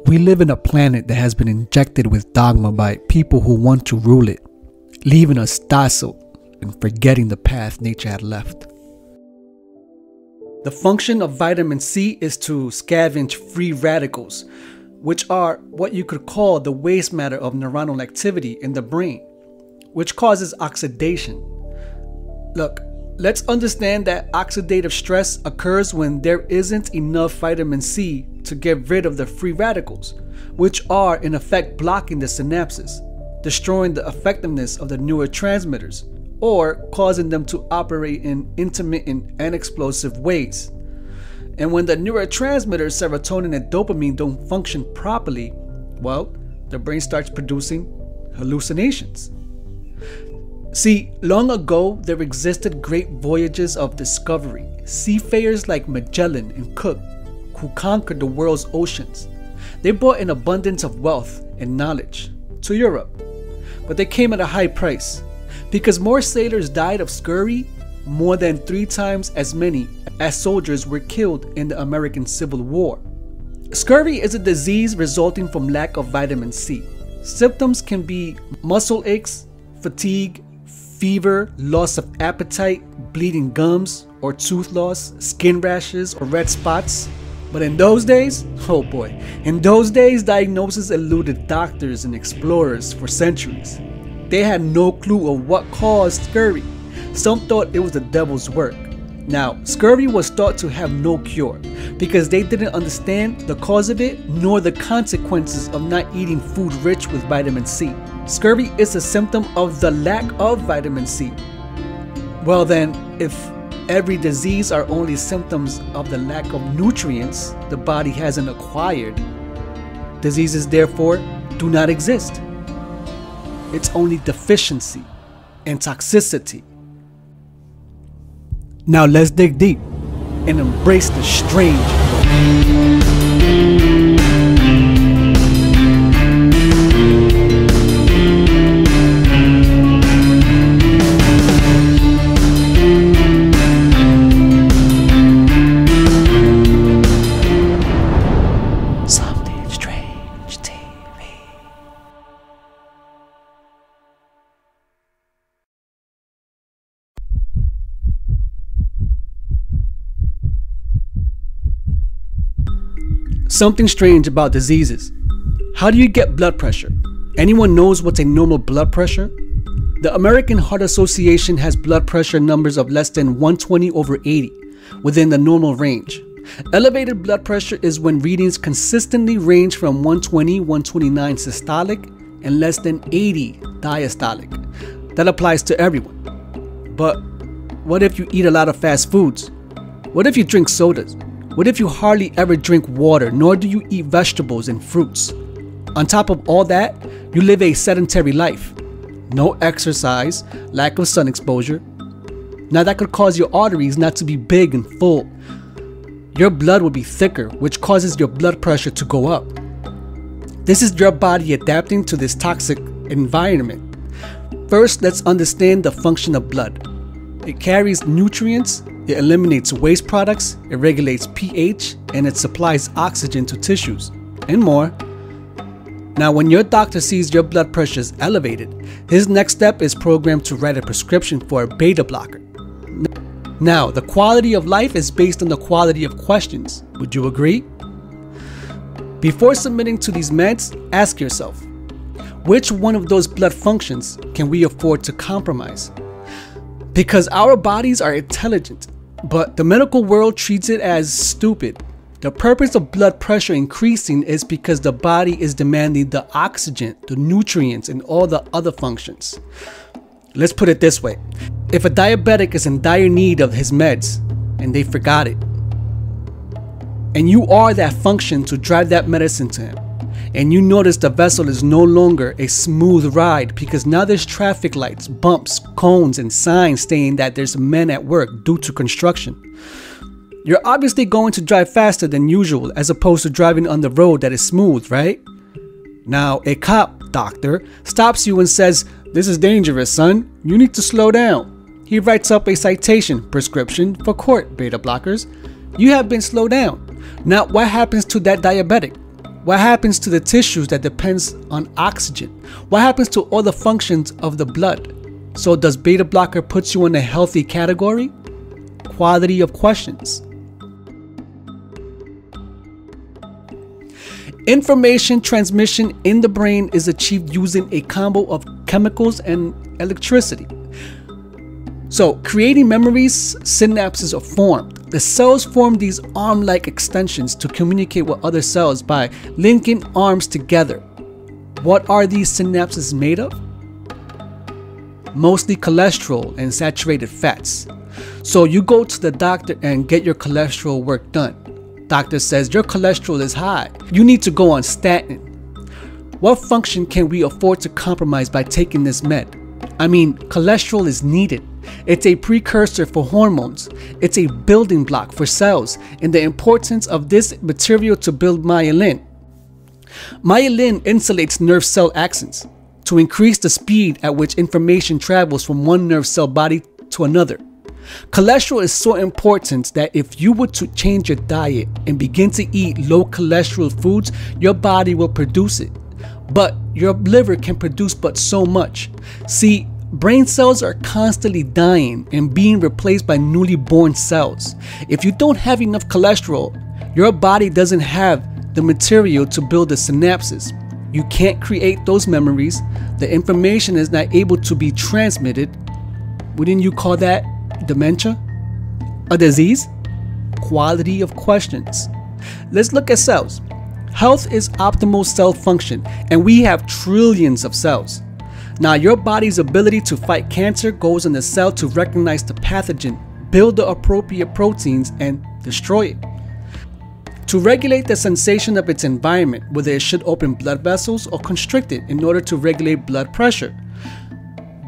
We live in a planet that has been injected with dogma by people who want to rule it, leaving us docile and forgetting the path nature had left. The function of vitamin C is to scavenge free radicals, which are what you could call the waste matter of neuronal activity in the brain, which causes oxidation. Look, let's understand that oxidative stress occurs when there isn't enough vitamin C to get rid of the free radicals, which are in effect blocking the synapses, destroying the effectiveness of the neurotransmitters, or causing them to operate in intermittent and explosive ways. And when the neurotransmitters serotonin and dopamine don't function properly, well, the brain starts producing hallucinations. See, long ago there existed great voyages of discovery, seafarers like Magellan and Cook, who conquered the world's oceans. They brought an abundance of wealth and knowledge to Europe, but they came at a high price, because more sailors died of scurvy, more than 3 times as many as soldiers were killed in the American Civil War. Scurvy is a disease resulting from lack of vitamin C. Symptoms can be muscle aches, fatigue, fever, loss of appetite, bleeding gums or tooth loss, skin rashes or red spots. But in those days, oh boy, in those days diagnosis eluded doctors and explorers for centuries. They had no clue of what caused scurvy. Some thought it was the devil's work. Now, scurvy was thought to have no cure because they didn't understand the cause of it nor the consequences of not eating food rich with vitamin C. Scurvy is a symptom of the lack of vitamin C. Well then, if every disease are only symptoms of the lack of nutrients the body hasn't acquired, diseases therefore do not exist. It's only deficiency and toxicity. Now let's dig deep and embrace the strange. Something Strange TV. Something strange about diseases. How do you get blood pressure? Anyone knows what's a normal blood pressure? The American Heart Association has blood pressure numbers of less than 120/80, within the normal range. Elevated blood pressure is when readings consistently range from 120/129 systolic and less than 80 diastolic. That applies to everyone. But what if you eat a lot of fast foods? What if you drink sodas? What if you hardly ever drink water, nor do you eat vegetables and fruits? On top of all that, you live a sedentary life. No exercise, lack of sun exposure. Now that could cause your arteries not to be big and full. Your blood will be thicker, which causes your blood pressure to go up. This is your body adapting to this toxic environment. First, let's understand the function of blood. It carries nutrients, it eliminates waste products, it regulates pH, and it supplies oxygen to tissues, and more. Now, when your doctor sees your blood pressure is elevated, his next step is programmed to write a prescription for a beta blocker. Now, the quality of life is based on the quality of questions. Would you agree? Before submitting to these meds, ask yourself, which one of those blood functions can we afford to compromise? Because our bodies are intelligent, but the medical world treats it as stupid. The purpose of blood pressure increasing is because the body is demanding the oxygen, the nutrients, and all the other functions. Let's put it this way. If a diabetic is in dire need of his meds and they forgot it, and you are that function to drive that medicine to him, and you notice the vessel is no longer a smooth ride because now there's traffic lights, bumps, cones, and signs saying that there's men at work due to construction, you're obviously going to drive faster than usual as opposed to driving on the road that is smooth, right? Now, a cop, doctor, stops you and says, "This is dangerous, son. You need to slow down." He writes up a citation prescription for court beta blockers. You have been slowed down. Now, what happens to that diabetic? What happens to the tissues that depends on oxygen? What happens to all the functions of the blood? So does beta blocker put you in a healthy category? Quality of questions. Information transmission in the brain is achieved using a combo of chemicals and electricity. So, creating memories, synapses are formed. The cells form these arm-like extensions to communicate with other cells by linking arms together. What are these synapses made of? Mostly cholesterol and saturated fats. So you go to the doctor and get your cholesterol work done. Doctor says your cholesterol is high. You need to go on statin. What function can we afford to compromise by taking this med? I mean, cholesterol is needed. It's a precursor for hormones. It's a building block for cells and the importance of this material to build myelin. Myelin insulates nerve cell axons to increase the speed at which information travels from one nerve cell body to another. Cholesterol is so important that if you were to change your diet and begin to eat low cholesterol foods, your body will produce it. But your liver can produce but so much. See, brain cells are constantly dying and being replaced by newly born cells. If you don't have enough cholesterol, your body doesn't have the material to build the synapses. You can't create those memories. The information is not able to be transmitted. Wouldn't you call that dementia? A disease? Quality of questions. Let's look at cells. Health is optimal cell function, and we have trillions of cells. Now, your body's ability to fight cancer goes in the cell to recognize the pathogen, build the appropriate proteins, and destroy it. To regulate the sensation of its environment, whether it should open blood vessels or constrict it in order to regulate blood pressure.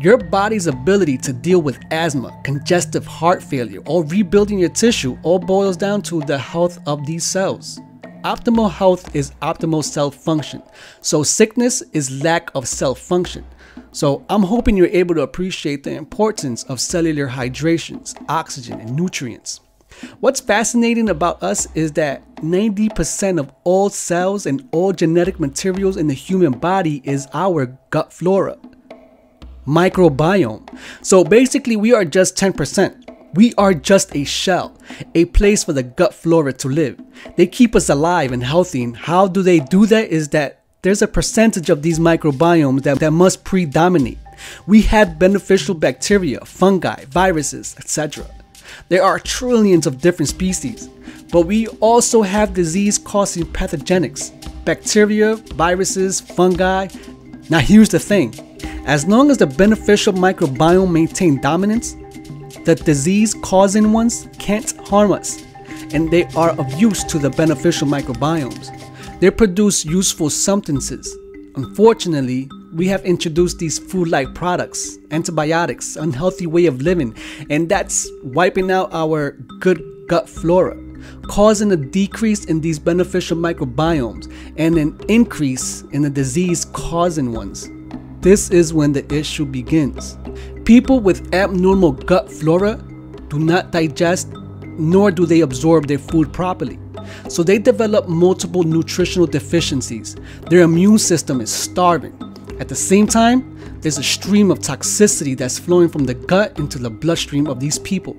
Your body's ability to deal with asthma, congestive heart failure, or rebuilding your tissue all boils down to the health of these cells. Optimal health is optimal cell function. So sickness is lack of cell function. So I'm hoping you're able to appreciate the importance of cellular hydrations, oxygen, and nutrients. What's fascinating about us is that 90% of all cells and all genetic materials in the human body is our gut flora. Microbiome. So basically we are just 10%. We are just a shell, a place for the gut flora to live. They keep us alive and healthy, and how do they do that is that there's a percentage of these microbiomes that must predominate. We have beneficial bacteria, fungi, viruses, etc. There are trillions of different species, but we also have disease-causing pathogenics, bacteria, viruses, fungi. Now here's the thing, as long as the beneficial microbiome maintain dominance, the disease-causing ones can't harm us, and they are of use to the beneficial microbiomes. They produce useful substances. Unfortunately, we have introduced these food-like products, antibiotics, unhealthy way of living, and that's wiping out our good gut flora, causing a decrease in these beneficial microbiomes and an increase in the disease-causing ones. This is when the issue begins. People with abnormal gut flora do not digest nor do they absorb their food properly. So they develop multiple nutritional deficiencies. Their immune system is starving. At the same time, there's a stream of toxicity that's flowing from the gut into the bloodstream of these people.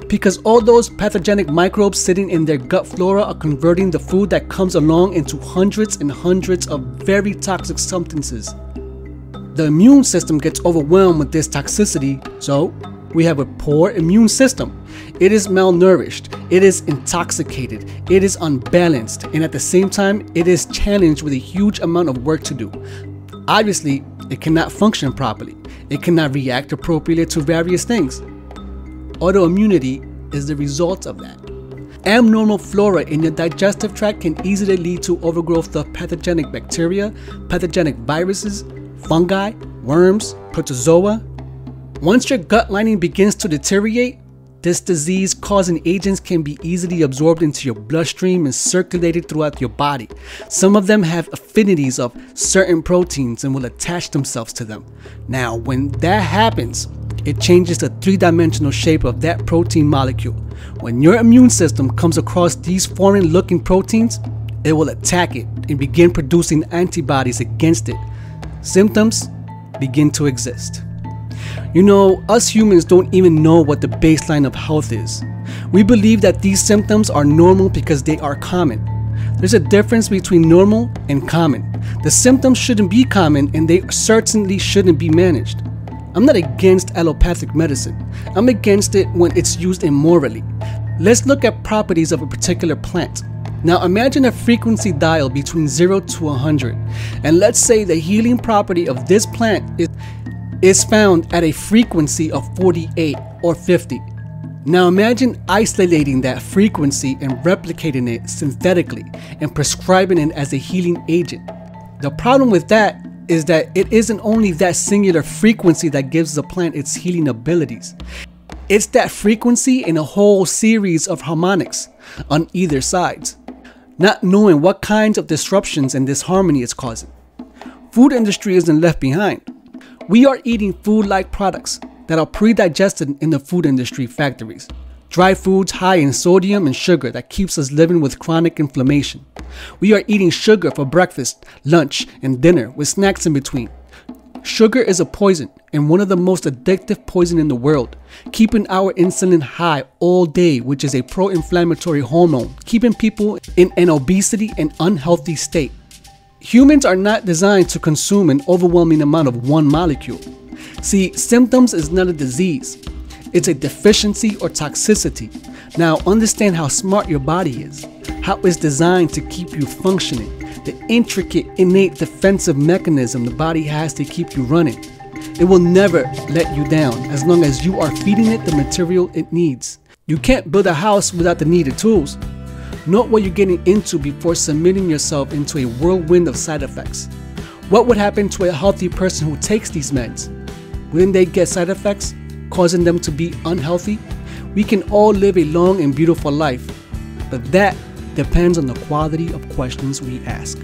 Because all those pathogenic microbes sitting in their gut flora are converting the food that comes along into hundreds and hundreds of very toxic substances. The immune system gets overwhelmed with this toxicity, so we have a poor immune system. It is malnourished, it is intoxicated, it is unbalanced, and at the same time, it is challenged with a huge amount of work to do. Obviously, it cannot function properly. It cannot react appropriately to various things. Autoimmunity is the result of that. Abnormal flora in your digestive tract can easily lead to overgrowth of pathogenic bacteria, pathogenic viruses, fungi, worms, protozoa. Once your gut lining begins to deteriorate, this disease-causing agents can be easily absorbed into your bloodstream and circulated throughout your body. Some of them have affinities of certain proteins and will attach themselves to them. Now, when that happens, it changes the three-dimensional shape of that protein molecule. When your immune system comes across these foreign-looking proteins, it will attack it and begin producing antibodies against it. Symptoms begin to exist. You know, us humans don't even know what the baseline of health is. We believe that these symptoms are normal because they are common. There's a difference between normal and common. The symptoms shouldn't be common and they certainly shouldn't be managed. I'm not against allopathic medicine. I'm against it when it's used immorally. Let's look at properties of a particular plant. Now imagine a frequency dial between 0 to 100, and let's say the healing property of this plant is found at a frequency of 48 or 50. Now imagine isolating that frequency and replicating it synthetically and prescribing it as a healing agent. The problem with that is that it isn't only that singular frequency that gives the plant its healing abilities. It's that frequency in a whole series of harmonics on either sides, not knowing what kinds of disruptions and disharmony it's causing. Food industry isn't left behind. We are eating food-like products that are pre-digested in the food industry factories. Dry foods high in sodium and sugar that keeps us living with chronic inflammation. We are eating sugar for breakfast, lunch, and dinner with snacks in between. Sugar is a poison and one of the most addictive poison in the world, keeping our insulin high all day, which is a pro-inflammatory hormone, keeping people in an obesity and unhealthy state. Humans are not designed to consume an overwhelming amount of one molecule. See, symptoms is not a disease. It's a deficiency or toxicity. Now understand how smart your body is, how it's designed to keep you functioning, the intricate innate defensive mechanism the body has to keep you running. It will never let you down as long as you are feeding it the material it needs. You can't build a house without the needed tools. Note what you're getting into before submitting yourself into a whirlwind of side effects. What would happen to a healthy person who takes these meds? Wouldn't they get side effects, causing them to be unhealthy? We can all live a long and beautiful life, but that depends on the quality of questions we ask.